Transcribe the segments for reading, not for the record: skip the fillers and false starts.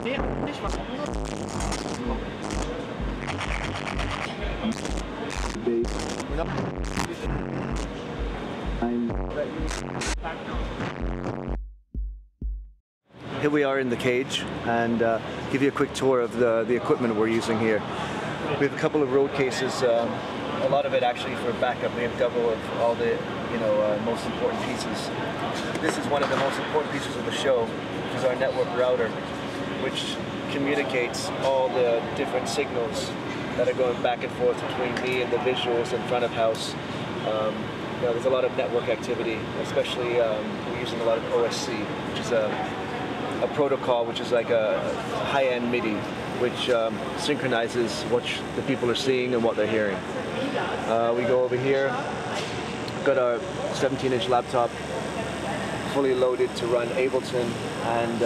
Here we are in the cage, and give you a quick tour of the equipment we're using here. We have a couple of road cases, a lot of it actually for backup. We have double of all the most important pieces. This is one of the most important pieces of the show, which is our network router, which communicates all the different signals that are going back and forth between me and the visuals in front of house. There's a lot of network activity, especially we're using a lot of OSC, which is a protocol which is like a high-end MIDI, which synchronizes what the people are seeing and what they're hearing. We go over here, got our 17-inch laptop fully loaded to run Ableton, and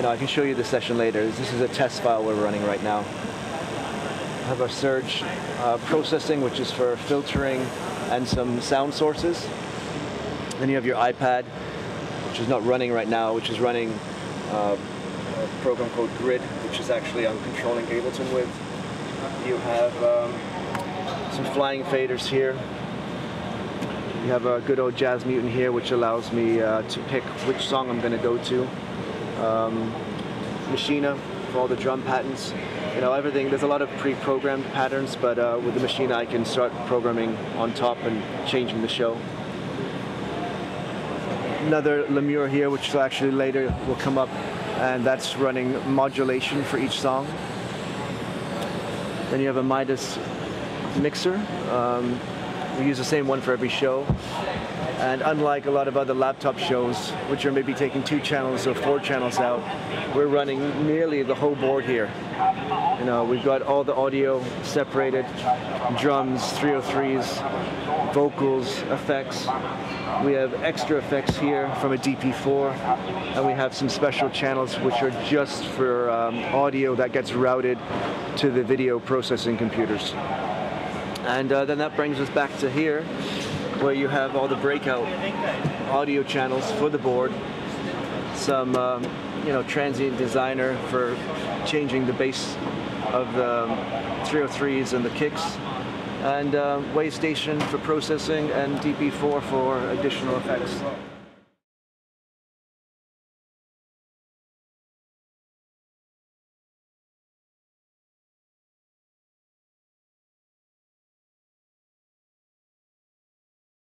I can show you the session later. This is a test file we're running right now. We have our Surge processing, which is for filtering and some sound sources. Then you have your iPad, which is not running right now, which is running a program called Grid, which is actually I'm controlling Ableton with. You have some flying faders here. You have a good old Jazz Mutant here, which allows me to pick which song I'm going to go to. Machina for all the drum patterns. Everything. There's a lot of pre-programmed patterns, but with the Machina I can start programming on top and changing the show. Another Lemure here, which actually later will come up, and that's running modulation for each song. Then you have a Midas mixer. We use the same one for every show. And unlike a lot of other laptop shows, which are maybe taking 2 channels or 4 channels out, we're running nearly the whole board here. We've got all the audio separated, drums, 303s, vocals, effects. We have extra effects here from a DP4, and we have some special channels which are just for audio that gets routed to the video processing computers. And then that brings us back to here, where you have all the breakout audio channels for the board, some transient designer for changing the bass of the 303s and the kicks, and Wave Station for processing, and DP4 for additional effects.